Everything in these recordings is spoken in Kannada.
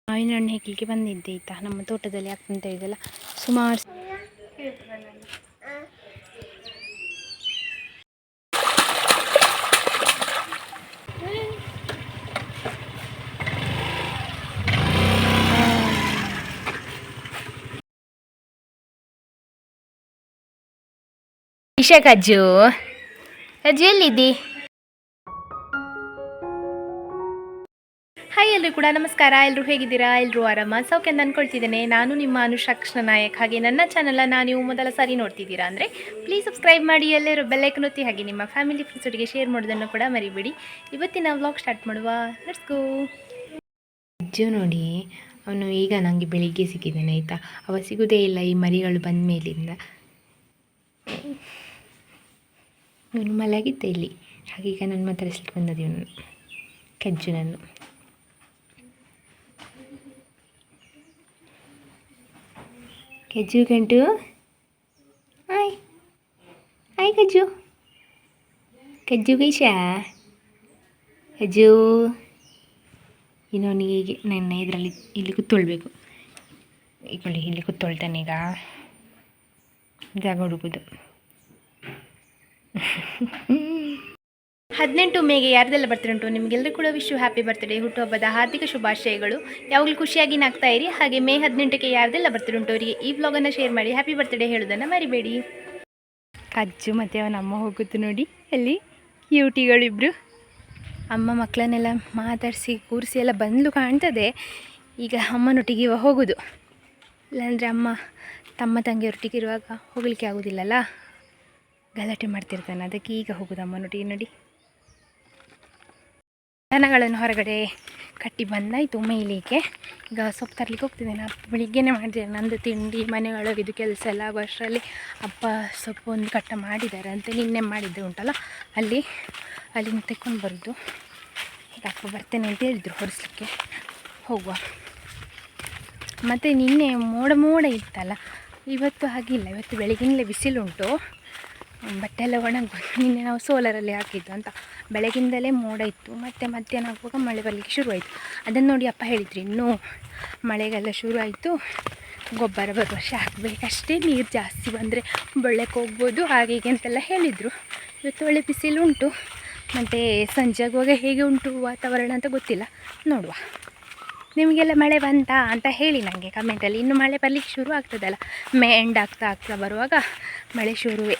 ಮಾವಿನ ಹಣ್ಣು ಹೆಕ್ಲಿಕ್ಕೆ ಬಂದಿದ್ದೆ ಆಯಿತಾ. ನಮ್ಮ ತೋಟದಲ್ಲಿ ಆಗ್ತಂತ ಇದೆಲ್ಲ ಸುಮಾರು ಇಶಾ ಕಜ್ಜು ಕಜ್ಜು ಎಲ್ಲಿದ್ದಿ? ಹಾಯ್ ಎಲ್ಲರೂ ಕೂಡ ನಮಸ್ಕಾರ. ಎಲ್ಲರೂ ಹೇಗಿದ್ದೀರಾ? ಎಲ್ಲರೂ ಆರಾಮ ಸೌಖ್ಯ ಅಂತ ಅಂದ್ಕೊಳ್ತಿದ್ದೇನೆ. ನಾನು ನಿಮ್ಮ ಅನುಷಾ ಕೃಷ್ಣ ನಾಯಕ್. ಹಾಗೆ ನನ್ನ ಚಾನಲನ್ನು ನೀವು ಮೊದಲ ಸಾರಿ ನೋಡ್ತಿದ್ದೀರಾ ಅಂದರೆ ಪ್ಲೀಸ್ ಸಬ್ಸ್ಕ್ರೈಬ್ ಮಾಡಿ, ಎಲ್ಲರೂ ಬೆಲ್ಲೈಕನ್ ಒತ್ತಿ, ಹಾಗೆ ನಿಮ್ಮ ಫ್ಯಾಮಿಲಿ ಫ್ರೆಂಡ್ಸೊಟ್ಟಿಗೆ ಶೇರ್ ಮಾಡೋದನ್ನು ಕೂಡ ಮರಿಬೇಡಿ. ಇವತ್ತಿನ ವ್ಲಾಗ್ ಸ್ಟಾರ್ಟ್ ಮಾಡುವ. Let's go. ಕಜ್ಜು ನೋಡಿ, ಅವನು ಈಗ ನನಗೆ ಬೆಳಿಗ್ಗೆ ಸಿಕ್ಕಿದ್ದಾನೆ ಆಯಿತಾ. ಅವ ಸಿಗೋದೇ ಇಲ್ಲ ಈ ಮರಿಗಳು ಬಂದ ಮೇಲಿಂದ. ಇವನು ಮಲಗಿದ್ದ ಇಲ್ಲಿ, ಹಾಗೆ ಈಗ ನನ್ನ ಮಾತಾಡಿಸ್ಲಿಕ್ಕೆ ಬಂದದ್ದು ಇವನು ಕಜ್ಜು. ನಾನು ಕಜ್ಜು ಗಂಟು ಆಯ್ ಆಯ್ ಕಜ್ಜು ಕಜ್ಜು ಗೈಶಾ ಕಜ್ಜು. ಇನ್ನೊಂದಿಗೆ ಹೀಗೆ ನನ್ನ ಇದರಲ್ಲಿ ಇಲ್ಲಿ ಕೂತ್ಕೊಳ್ಬೇಕು. ಈಗೊಳ್ಳಿ ಇಲ್ಲಿ ಕೂತ್ಕೊಳ್ತಾನೆ. ಈಗ ಜಾಗ ಹುಡುಕೋದು. 18 ಮೇಗೆ ಯಾರ್ದೆಲ್ಲ ಬರ್ತ್ಡೇ ಉಂಟು ನಿಮಗೆಲ್ಲರೂ ಕೂಡ ವಿಶು ಹ್ಯಾಪಿ ಬರ್ತ್ಡೇ, ಹುಟ್ಟುಹಬ್ಬದ ಹಾರ್ದಿಕ ಶುಭಾಶಯಗಳು. ಯಾವಾಗಲೂ ಖುಷಿಯಾಗಿ ನಾಗ್ತಾ ಇರಿ. ಹಾಗೆ ಮೇ 18ಕ್ಕೆ ಯಾರ್ದೆಲ್ಲ ಬರ್ತ್ಡೇ ಉಂಟು ಅವರಿಗೆ ಈ ವ್ಲಾಗನ್ನು ಶೇರ್ ಮಾಡಿ ಹ್ಯಾಪಿ ಬರ್ತ್ಡೇ ಹೇಳೋದನ್ನು ಮರಿಬೇಡಿ. ಕಜ್ಜು ಮತ್ತು ಅವನ ಅಮ್ಮ ಹೋಗುತ್ತು ನೋಡಿ, ಅಲ್ಲಿ ಕ್ಯೂಟಿಗಳಿಬ್ಬರು. ಅಮ್ಮ ಮಕ್ಕಳನ್ನೆಲ್ಲ ಮಾತಾಡಿಸಿ ಕೂರಿಸಿ ಎಲ್ಲ ಬಂದು ಕಾಣ್ತದೆ. ಈಗ ಅಮ್ಮನೊಟ್ಟಿಗೆ ಇವಾಗ ಹೋಗೋದು. ಇಲ್ಲಾಂದರೆ ಅಮ್ಮ ತಮ್ಮ ತಂಗಿಯೊಟ್ಟಿಗೆ ಇರುವಾಗ ಹೋಗಲಿಕ್ಕೆ ಆಗೋದಿಲ್ಲಲ್ಲ, ಗಲಾಟೆ ಮಾಡ್ತಿರ್ತಾನೆ. ಅದಕ್ಕೆ ಈಗ ಹೋಗೋದು ಅಮ್ಮನೊಟ್ಟಿಗೆ ನೋಡಿ. ದನಗಳನ್ನು ಹೊರಗಡೆ ಕಟ್ಟಿ ಬಂದಾಯಿತು ಮೇಯಲಿಕ್ಕೆ. ಈಗ ಸೊಪ್ಪು ತರಲಿಕ್ಕೆ ಹೋಗ್ತಿದ್ದೇನೆ. ಅಪ್ಪ ಬೆಳಿಗ್ಗೆನೇ ಮಾಡಿದ್ದೇನೆ ನಂದು ತಿಂಡಿ, ಮನೆಯೊಳಗಿದು ಕೆಲಸ ಎಲ್ಲ ಆಗೋ ಅಷ್ಟರಲ್ಲಿ ಅಪ್ಪ ಸೊಪ್ಪು ಒಂದು ಕಟ್ಟ ಮಾಡಿದ್ದಾರೆ ಅಂತ. ನಿನ್ನೆ ಮಾಡಿದ್ದೆ ಉಂಟಲ್ಲ, ಅಲ್ಲಿಂದ ತೆಕ್ಕೊಂಡು ಬರೋದು. ಈಗ ಅಪ್ಪ ಬರ್ತೇನೆ ಅಂತ ಹೇಳಿದರು ಹೊರಿಸ್ಲಿಕ್ಕೆ. ಹೋಗುವ. ಮತ್ತು ನಿನ್ನೆ ಮೋಡ ಇತ್ತಲ್ಲ, ಇವತ್ತು ಹಾಗಿಲ್ಲ. ಇವತ್ತು ಬೆಳಗಿನಲ್ಲೇ ಬಿಸಿಲುಂಟು, ಬಟ್ಟೆ ಎಲ್ಲ ಒಣಗ್ಬೋದು. ನಿನ್ನೆ ನಾವು ಸೋಲರಲ್ಲಿ ಹಾಕಿದ್ದು ಅಂತ. ಬೆಳಗಿಂದಲೇ ಮೋಡ ಇತ್ತು, ಮತ್ತು ಮಧ್ಯಾಹ್ನ ಆಗುವಾಗ ಮಳೆ ಬರಲಿಕ್ಕೆ ಶುರುವಾಯಿತು. ಅದನ್ನು ನೋಡಿ ಅಪ್ಪ ಹೇಳಿದ್ರು, ಇನ್ನೂ ಮಳೆಗೆಲ್ಲ ಶುರು ಆಯಿತು, ಗೊಬ್ಬರ ಬರುವ ವರ್ಷ ಹಾಕಬೇಕಷ್ಟೇ, ನೀರು ಜಾಸ್ತಿ ಬಂದರೆ ಬೆಳಕ್ಕೆ ಹೋಗ್ಬೋದು, ಹಾಗೆ ಹೀಗೆ ಅಂತೆಲ್ಲ ಹೇಳಿದರು. ಇವತ್ತು ಒಳ್ಳೆ ಬಿಸಿಲುಂಟು. ಮತ್ತು ಸಂಜೆ ಆಗುವಾಗ ಹೇಗೆ ಉಂಟು ವಾತಾವರಣ ಅಂತ ಗೊತ್ತಿಲ್ಲ, ನೋಡುವ. ನಿಮಗೆಲ್ಲ ಮಳೆ ಬಂತಾ ಅಂತ ಹೇಳಿ ನನಗೆ ಕಮೆಂಟಲ್ಲಿ. ಇನ್ನು ಮಳೆ ಬರಲಿಕ್ಕೆ ಶುರು ಆಗ್ತದಲ್ಲ, ಮೇ ಎಂಡ್ ಆಗ್ತಾ ಬರುವಾಗ ಮಳೆ ಶುರುವೇ.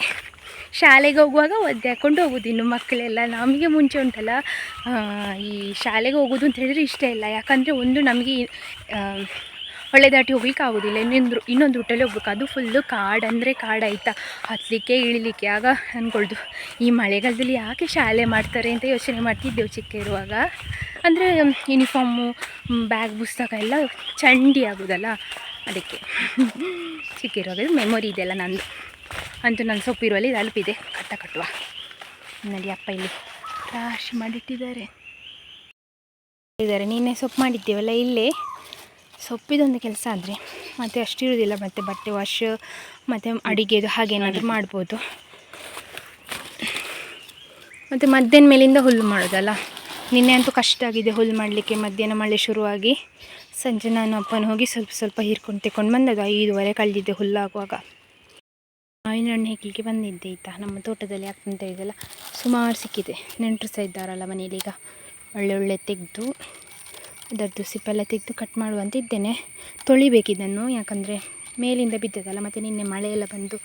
ಶಾಲೆಗೆ ಹೋಗುವಾಗ ಒದ್ದೆ ಹಾಕ್ಕೊಂಡು ಹೋಗೋದು. ಇನ್ನು ಮಕ್ಕಳೆಲ್ಲ ನಮಗೆ ಮುಂಚೆ ಉಂಟಲ್ಲ, ಈ ಶಾಲೆಗೆ ಹೋಗೋದು ಅಂತ ಹೇಳಿದರೆ ಇಷ್ಟ ಇಲ್ಲ. ಯಾಕಂದರೆ ಒಂದು ನಮಗೆ ಹೊಳೆ ದಾಟಿ ಹೋಗ್ಲಿಕ್ಕೆ ಆಗೋದಿಲ್ಲ, ಇನ್ನೊಂದು ರೂಟಲ್ಲಿ ಹೋಗ್ಬೇಕು. ಅದು ಫುಲ್ಲು ಕಾಡು ಆಯಿತಾ, ಹತ್ತಲಿಕ್ಕೆ ಇಳಿಲಿಕ್ಕೆ. ಆಗ ಅಂದ್ಕೊಳ್ದು ಈ ಮಳೆಗಾಲದಲ್ಲಿ ಯಾಕೆ ಶಾಲೆ ಮಾಡ್ತಾರೆ ಅಂತ ಯೋಚನೆ ಮಾಡ್ತಿದ್ದೆವು ಚಿಕ್ಕ ಇರುವಾಗ. ಅಂದರೆ ಯೂನಿಫಾರ್ಮು, ಬ್ಯಾಗ್, ಪುಸ್ತಕ ಎಲ್ಲ ಚಂಡಿ ಆಗೋದಲ್ಲ, ಅದಕ್ಕೆ ಚಿಕ್ಕ ಇರುವಾಗ ಮೆಮೊರಿ ಇದೆಲ್ಲ ನಂದು. ಅಂತೂ ನನ್ನ ಸೊಪ್ಪಿರುವಲ್ಲಿ ತಲುಪಿದೆ. ಕಟ್ಟುವ ನೋಡಿ. ಅಪ್ಪ ಇಲ್ಲಿ ರಾಶಿ ಮಾಡಿಟ್ಟಿದ್ದಾರೆ. ನಿನ್ನೆ ಸೊಪ್ಪು ಮಾಡಿದ್ದೇವಲ್ಲ ಇಲ್ಲೇ. ಸೊಪ್ಪಿದೊಂದು ಕೆಲಸ ಆದರೆ ಮತ್ತು ಅಷ್ಟಿರೋದಿಲ್ಲ. ಮತ್ತು ಬಟ್ಟೆ ವಾಶ್ ಮತ್ತು ಅಡುಗೆದು ಹಾಗೇನಾದರೂ ಮಾಡ್ಬೋದು. ಮತ್ತು ಮಧ್ಯಾಹ್ನ ಮೇಲಿಂದ ಹುಲ್ಲು ಮಾಡೋದಲ್ಲ. ನಿನ್ನೆ ಅಂತೂ ಕಷ್ಟ ಆಗಿದೆ ಹುಲ್ಲು ಮಾಡಲಿಕ್ಕೆ. ಮಧ್ಯಾಹ್ನ ಮಳೆ ಶುರುವಾಗಿ ಸಂಜೆ ನಾನು ಅಪ್ಪನ ಹೋಗಿ ಸ್ವಲ್ಪ ಹೀರ್ಕೊಂಡು ತೆಕ್ಕೊಂಡು ಬಂದದ್ದು. 5:15 ಕಳೆದಿದ್ದೆ ಹುಲ್ಲಾಗುವಾಗ. ಮಾವಿನ ಹಣ್ಣು ಹೆಕ್ಲಿಕ್ಕೆ ಬಂದಿದ್ದೆ ಆಯಿತಾ. ನಮ್ಮ ತೋಟದಲ್ಲಿ ಆಗ್ತಂತ ಇದೆಲ್ಲ ಸುಮಾರು ಸಿಕ್ಕಿದೆ. ನೆಂಟರು ಸಹ ಇದ್ದಾರಲ್ಲ ಮನೇಲಿ. ಈಗ ಒಳ್ಳೆ ತೆಗೆದು ಅದರದ್ದು ಸಿಪ್ಪೆಲ್ಲ ತೆಗೆದು ಕಟ್ ಮಾಡುವಂತ ಇದ್ದೇನೆ. ತೊಳಿಬೇಕಿದ್ದನ್ನು, ಯಾಕಂದರೆ ಮೇಲಿಂದ ಬಿದ್ದದಲ್ಲ. ಮತ್ತು ನಿನ್ನೆ ಮಳೆಯೆಲ್ಲ ಬಂದು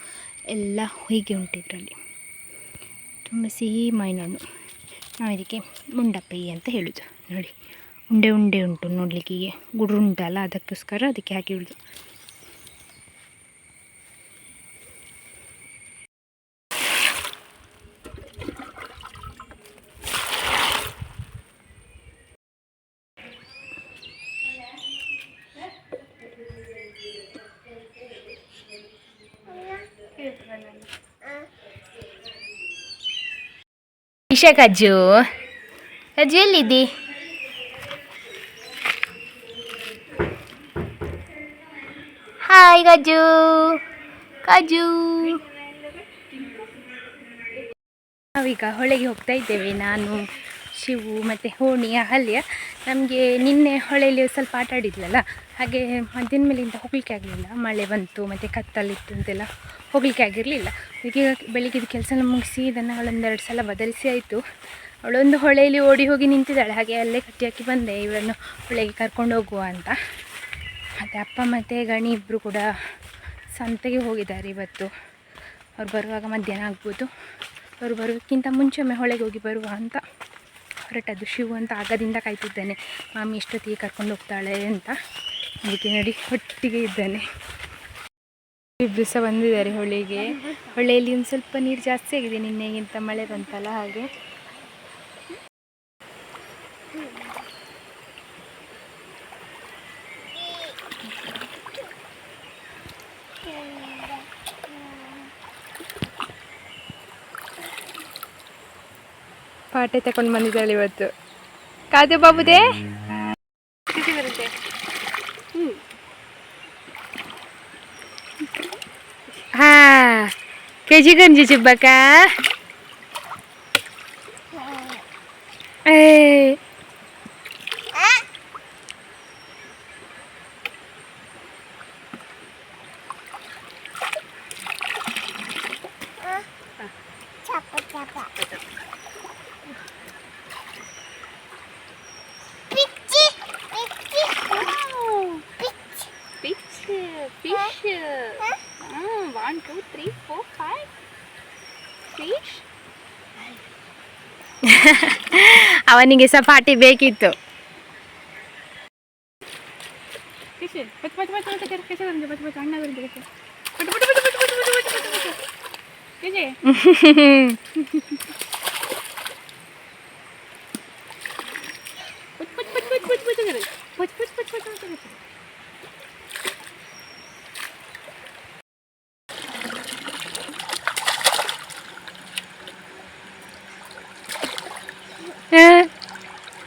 ಎಲ್ಲ ಹೀಗೆ ಉಂಟು. ಇದರಲ್ಲಿ ತುಂಬ ಸಿಹಿ ಮಾವಿನ ಹಣ್ಣು. ನಾವು ಇದಕ್ಕೆ ಮುಂಡಪ್ಪಿ ಅಂತ ಹೇಳೋದು ನೋಡಿ. ಉಂಡೆ ಉಂಟು ನೋಡಲಿಕ್ಕೆ, ಹೀಗೆ ಗುಡ್ರು ಉಂಟಲ್ಲ, ಅದಕ್ಕೋಸ್ಕರ ಅದಕ್ಕೆ ಹಾಕಿ ಹೇಳೋದು. ಇಶಾ ಕಜ್ಜು ಎಲ್ಲಿದ್ದಿ? ಹಾಯ್ ಕಜ್ಜು ನಾವೀಗ ಹೊಳೆಗೆ ಹೋಗ್ತಾ ಇದ್ದೇವೆ. ನಾನು, ಶಿವು ಮತ್ತು ಹೋಣಿ, ಅಹಲ್ಯ. ನಮಗೆ ನಿನ್ನೆ ಹೊಳೆಯಲ್ಲಿ ಸ್ವಲ್ಪ ಆಟ ಆಡಿದ್ಲಲ್ಲ, ಹಾಗೆ ಮಧ್ಯಾಹ್ನ ಮೇಲಿಂದ ಹೋಗಲಿಕ್ಕೆ ಆಗಲಿಲ್ಲ, ಮಳೆ ಬಂತು ಮತ್ತು ಕತ್ತಲಿತ್ತು ಅಂತೆಲ್ಲ ಹೋಗಲಿಕ್ಕೆ ಆಗಿರಲಿಲ್ಲ. ಈಗ ಬೆಳಿಗ್ಗೆ ಕೆಲಸ ಎಲ್ಲ ಮುಗಿಸಿ ಇದನ್ನು ಅವಳೊಂದೆರಡು ಸಲ ಬದಲಿಸಿ ಆಯಿತು. ಅವಳೊಂದು ಹೊಳೆಯಲ್ಲಿ ಓಡಿ ಹೋಗಿ ನಿಂತಿದ್ದಾಳೆ, ಹಾಗೆ ಅಲ್ಲೇ ಕಟ್ಟಿ ಹಾಕಿ ಬಂದೆ ಇವಳನ್ನು ಹೊಳೆಗೆ ಕರ್ಕೊಂಡು ಹೋಗುವ ಅಂತ. ಮತ್ತು ಅಪ್ಪ ಮತ್ತು ಗಣಿ ಇಬ್ಬರು ಕೂಡ ಸಂತೆಗೆ ಹೋಗಿದ್ದಾರೆ ಇವತ್ತು. ಅವ್ರು ಬರುವಾಗ ಮಧ್ಯಾಹ್ನ ಆಗ್ಬೋದು. ಅವರು ಬರೋದಕ್ಕಿಂತ ಮುಂಚೆಮ್ಮೆ ಹೊಳೆಗೆ ಹೋಗಿ ಬರುವ ಅಂತ ಹೊರಟದ್ದು. ಶಿವು ಅಂತ ಆಗದಿಂದ ಕಾಯ್ತಿದ್ದಾನೆ, ಮಾಮಿ ಎಷ್ಟೊತ್ತಿಗೆ ಕರ್ಕೊಂಡು ಹೋಗ್ತಾಳೆ ಅಂತ. ಅದಕ್ಕೆ ನೋಡಿ ಒಟ್ಟಿಗೆ ಇದ್ದಾನೆ. ಇಬ್ಬರು ಸಹ ಬಂದಿದ್ದಾರೆ ಹೊಳೆಗೆ. ಹೊಳೆಯಲ್ಲಿ ಒಂದು ಸ್ವಲ್ಪ ನೀರು ಜಾಸ್ತಿ ಆಗಿದೆ, ನಿನ್ನೆಗಿಂತ ಮಳೆ ಬಂತಲ್ಲ ಹಾಗೆ. ಪಾಟೆ ತಗೊಂಡು ಬಂದಿದ್ದಾಳೆ ಇವತ್ತು. ಕಾದು ಬಾಬುದೇ ಬರುತ್ತೆ. ಹಾ ಕೆಜಿ ಗಂಜಿ ಚಿಬ್ಬಕ್ಕ. Fish. 1, 2, 3, 4, 5 fish. ಅವನಿಗೆ ಸಹ ಪಾಟಿ ಬೇಕಿತ್ತು.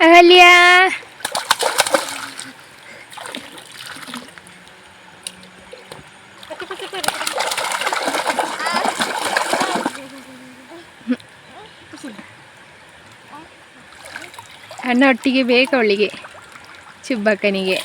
ಅಹಲ್ಯ ಅಣ್ಣ ಒಟ್ಟಿಗೆ ಬೇಕು ಅವಳಿಗೆ, ಚಿಬ್ಬಕ್ಕನಿಗೆ.